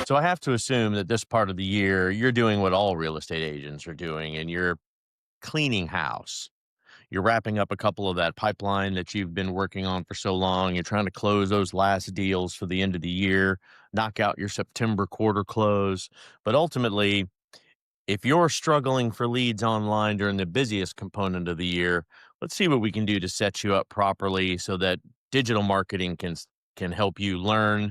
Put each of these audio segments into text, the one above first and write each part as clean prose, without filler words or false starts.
So I have to assume that this part of the year, you're doing what all real estate agents are doing, and you're cleaning house. You're wrapping up a couple of that pipeline that you've been working on for so long. You're trying to close those last deals for the end of the year, knock out your September quarter close. But ultimately, if you're struggling for leads online during the busiest component of the year, let's see what we can do to set you up properly so that digital marketing can help you learn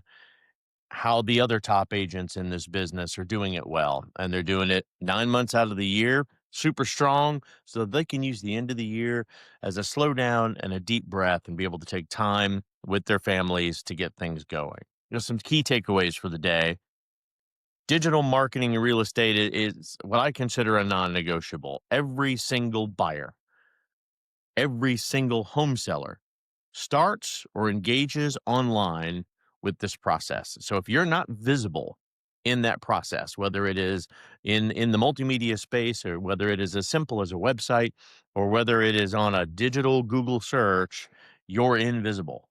how the other top agents in this business are doing it well. And they're doing it 9 months out of the year, super strong, so that they can use the end of the year as a slowdown and a deep breath and be able to take time with their families to get things going. Some key takeaways for the day. Digital marketing in real estate is what I consider a non negotiable. Every single buyer, every single home seller starts or engages online with this process. So if you're not visible in that process, whether it is in the multimedia space or whether it is as simple as a website or whether it is on a digital Google search, you're invisible.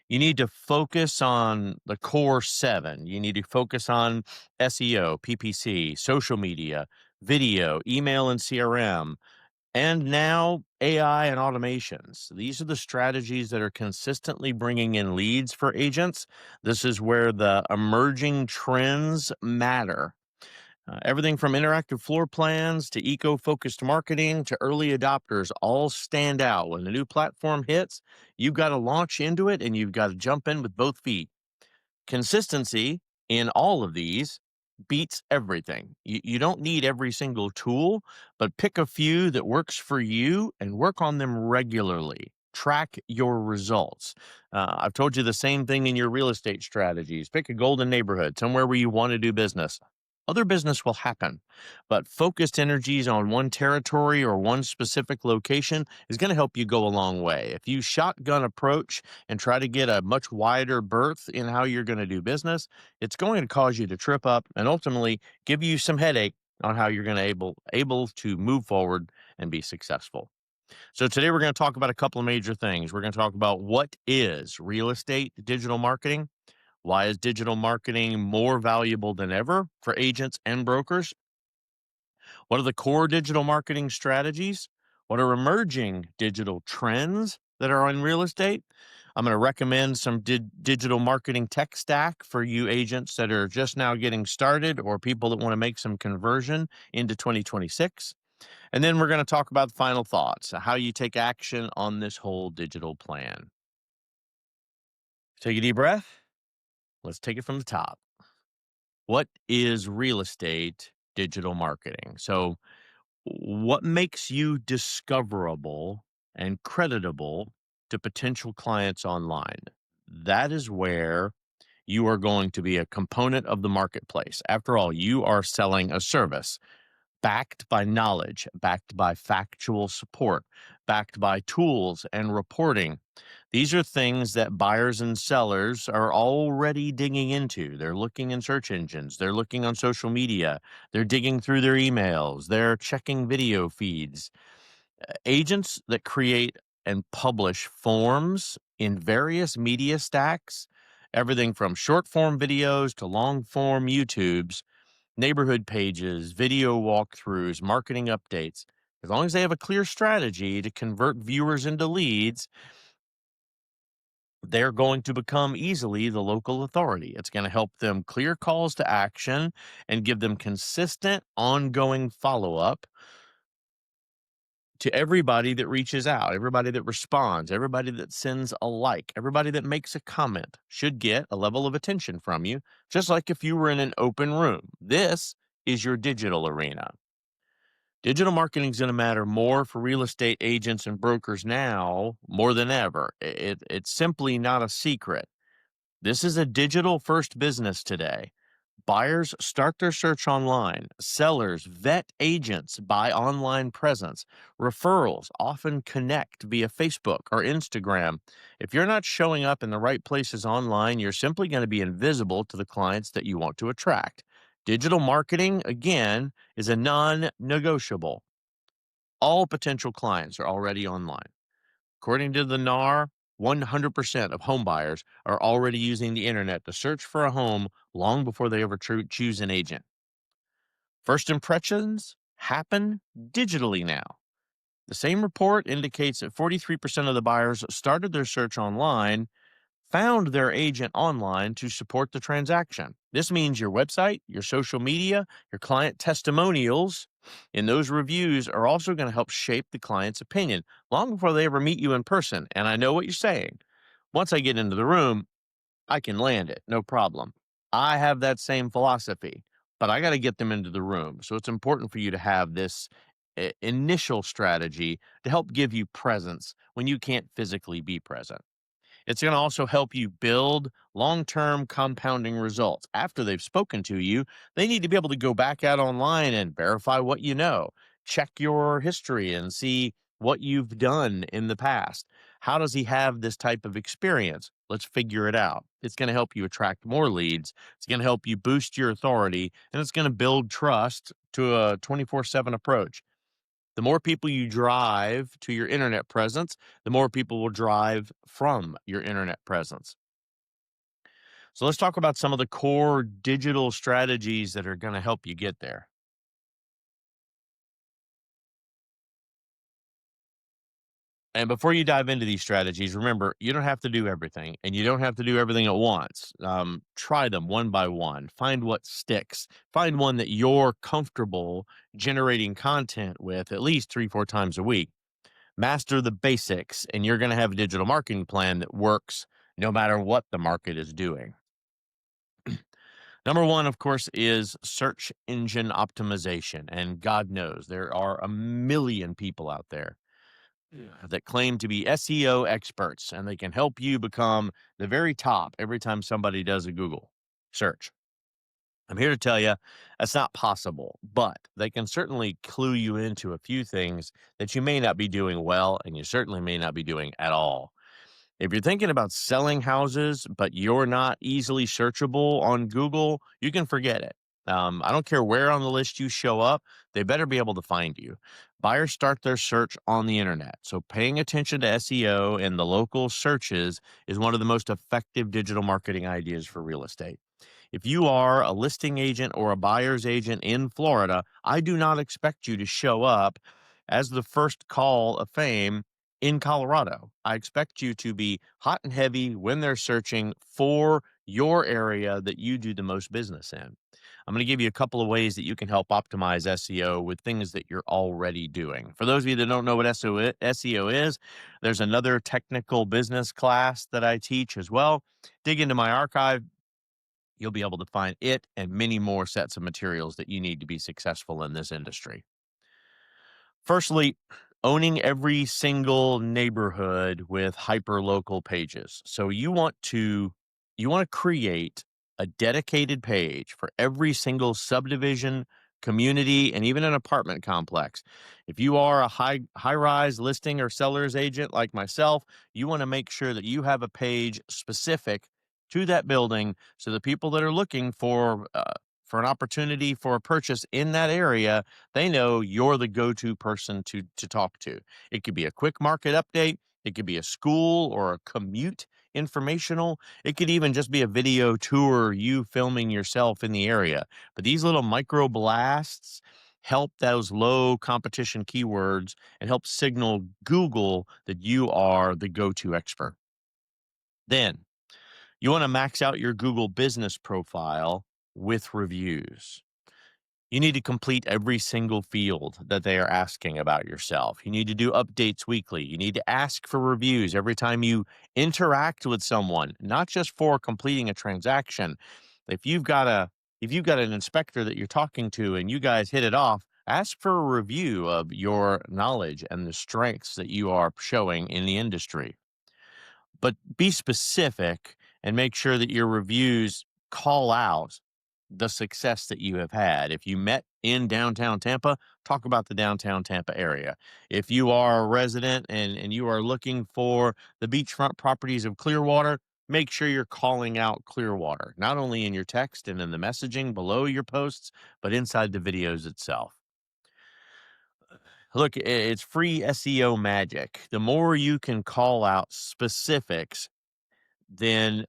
You need to focus on the core 7. You need to focus on SEO, PPC, social media, video, email and CRM, and now AI and automations. These are the strategies that are consistently bringing in leads for agents. This is where the emerging trends matter. Everything from interactive floor plans to eco focused marketing to early adopters all stand out. When the new platform hits, you've got to launch into it and you've got to jump in with both feet. Consistency in all of these beats everything. You don't need every single tool, but pick a few that works for you and work on them regularly. Track your results. I've told you the same thing in your real estate strategies. Pick a golden neighborhood, somewhere where you want to do business. Other business will happen, but focused energies on one territory or one specific location is going to help you go a long way. If you shotgun approach and try to get a much wider berth in how you're going to do business, it's going to cause you to trip up and ultimately give you some headache on how you're going to able to move forward and be successful. So today we're going to talk about a couple of major things. We're going to talk about what is real estate digital marketing. Why is digital marketing more valuable than ever for agents and brokers? What are the core digital marketing strategies? What are emerging digital trends that are in real estate? I'm going to recommend some digital marketing tech stack for you agents that are just now getting started or people that want to make some conversion into 2026. And then we're going to talk about the final thoughts, how you take action on this whole digital plan. Take a deep breath. Let's take it from the top. What is real estate digital marketing? So, what makes you discoverable and creditable to potential clients online? That is where you are going to be a component of the marketplace. After all, you are selling a service backed by knowledge, backed by factual support, backed by tools and reporting. These are things that buyers and sellers are already digging into. They're looking in search engines, they're looking on social media, they're digging through their emails, they're checking video feeds. Agents that create and publish forms in various media stacks, everything from short form videos to long form YouTubes, neighborhood pages, video walkthroughs, marketing updates. As long as they have a clear strategy to convert viewers into leads, they're going to become easily the local authority. It's going to help them clear calls to action and give them consistent, ongoing follow up to everybody that reaches out, everybody that responds, everybody that sends a like, everybody that makes a comment should get a level of attention from you, just like if you were in an open room. This is your digital arena. Digital marketing is going to matter more for real estate agents and brokers now more than ever. It's simply not a secret. This is a digital first business today. Buyers start their search online. Sellers vet agents by online presence. Referrals often connect via Facebook or Instagram. If you're not showing up in the right places online, you're simply going to be invisible to the clients that you want to attract. Digital marketing, again, is a non negotiable. All potential clients are already online. According to the NAR, 100% of home buyers are already using the internet to search for a home long before they ever choose an agent. First impressions happen digitally now. The same report indicates that 43% of the buyers started their search online, found their agent online to support the transaction. This means your website, your social media, your client testimonials, and those reviews are also going to help shape the client's opinion long before they ever meet you in person. And I know what you're saying. Once I get into the room, I can land it, no problem. I have that same philosophy, but I got to get them into the room. So it's important for you to have this initial strategy to help give you presence when you can't physically be present. It's going to also help you build long term compounding results. After they've spoken to you, they need to be able to go back out online and verify what you know, check your history and see what you've done in the past. How does he have this type of experience? Let's figure it out. It's going to help you attract more leads. It's going to help you boost your authority, and it's going to build trust to a 24/7 approach. The more people you drive to your internet presence, the more people will drive from your internet presence. So let's talk about some of the core digital strategies that are going to help you get there. And before you dive into these strategies, remember, you don't have to do everything and you don't have to do everything at once. Try them one by one. Find what sticks. Find one that you're comfortable generating content with at least 3, 4 times a week. Master the basics, and you're going to have a digital marketing plan that works no matter what the market is doing. Number one, of course, is search engine optimization. And God knows there are a million people out there that claim to be SEO experts, and they can help you become the very top every time somebody does a Google search. I'm here to tell you that's not possible, but they can certainly clue you into a few things that you may not be doing well, and you certainly may not be doing at all. If you're thinking about selling houses, but you're not easily searchable on Google, you can forget it. I don't care where on the list you show up, they better be able to find you. Buyers start their search on the internet. So paying attention to SEO and the local searches is one of the most effective digital marketing ideas for real estate. If you are a listing agent or a buyer's agent in Florida, I do not expect you to show up as the first call of fame in Colorado. I expect you to be hot and heavy when they're searching for your area that you do the most business in. I'm going to give you a couple of ways that you can help optimize SEO with things that you're already doing. For those of you that don't know what SEO is, there's another technical business class that I teach as well. Dig into my archive. You'll be able to find it and many more sets of materials that you need to be successful in this industry. Firstly, owning every single neighborhood with hyper local pages. So you want to create a dedicated page for every single subdivision, community, and even an apartment complex. If you are a high rise listing or seller's agent like myself, you want to make sure that you have a page specific to that building so the people that are looking for an opportunity for a purchase in that area, they know you're the go-to person to talk to. It could be a quick market update, it could be a school or a commute informational, it could even just be a video tour, you filming yourself in the area. But these little micro blasts help those low competition keywords and help signal Google that you are the go-to expert. Then you want to max out your Google business profile with reviews. You need to complete every single field that they are asking about yourself. You need to do updates weekly. You need to ask for reviews every time you interact with someone, not just for completing a transaction. If you've got a if you've got an inspector that you're talking to and you guys hit it off, ask for a review of your knowledge and the strengths that you are showing in the industry. But be specific and make sure that your reviews call out the success that you have had. If you met in downtown Tampa, talk about the downtown Tampa area. If you are a resident and you are looking for the beachfront properties of Clearwater, make sure you're calling out Clearwater, not only in your text and in the messaging below your posts, but inside the videos itself. Look, it's free SEO magic. The more you can call out specifics, then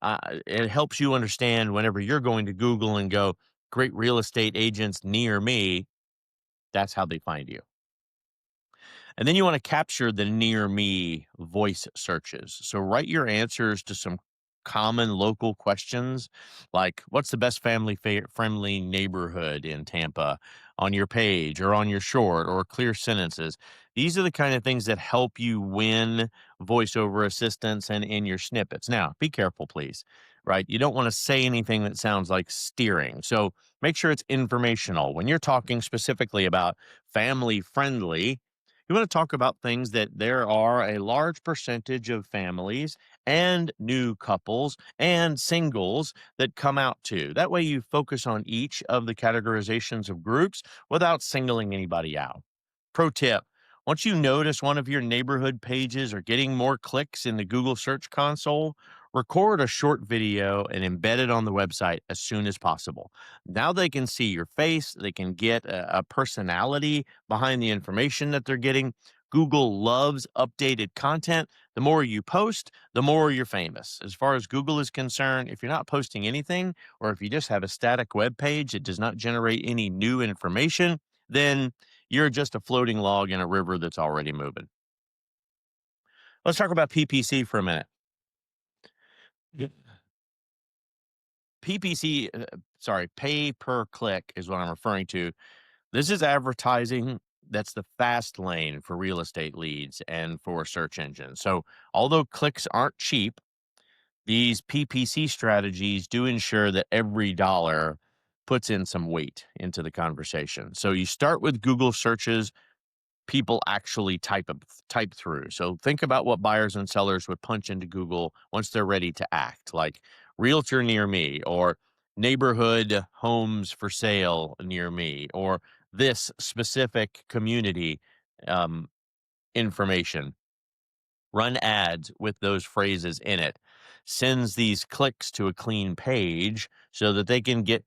it helps you understand whenever you're going to Google and go, great real estate agents near me, that's how they find you. And then you want to capture the near me voice searches. So write your answers to some common local questions like what's the best friendly neighborhood in Tampa on your page or on your short or clear sentences. These are the kind of things that help you win voiceover assistance and in your snippets. Now, be careful, please, right? You don't want to say anything that sounds like steering. So make sure it's informational. When you're talking specifically about family friendly, you want to talk about things that there are a large percentage of families and new couples and singles that come out to. That way, you focus on each of the categorizations of groups without singling anybody out. Pro tip: once you notice one of your neighborhood pages are getting more clicks in the Google Search Console, record a short video and embed it on the website as soon as possible. Now they can see your face, they can get a personality behind the information that they're getting. Google loves updated content. The more you post, the more you're famous. As far as Google is concerned, if you're not posting anything, or if you just have a static web page that does not generate any new information, then you're just a floating log in a river that's already moving. Let's talk about PPC for a minute. Yeah. PPC, sorry, pay per click is what I'm referring to. This is advertising that's the fast lane for real estate leads and for search engines. So, although clicks aren't cheap, these PPC strategies do ensure that every dollar puts in some weight into the conversation. So, you start with Google searches people actually type through. So think about what buyers and sellers would punch into Google once they're ready to act, like realtor near me or neighborhood homes for sale near me or this specific community um, information. Run ads with those phrases in it. Sends these clicks to a clean page so that they can get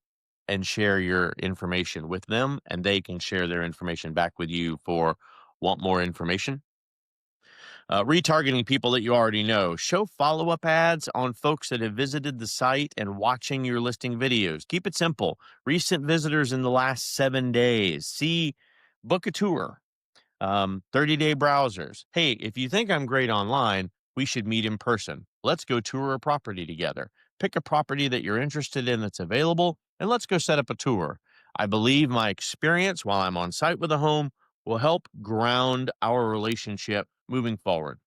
and share your information with them and they can share their information back with you for want more information. Retargeting people that you already know. Show follow up ads on folks that have visited the site and watching your listing videos. Keep it simple. Recent visitors in the last 7 days. See, book a tour. 30-day browsers. Hey, if you think I'm great online, we should meet in person. Let's go tour a property together. Pick a property that you're interested in that's available, and let's go set up a tour. I believe my experience while I'm on site with a home will help ground our relationship moving forward.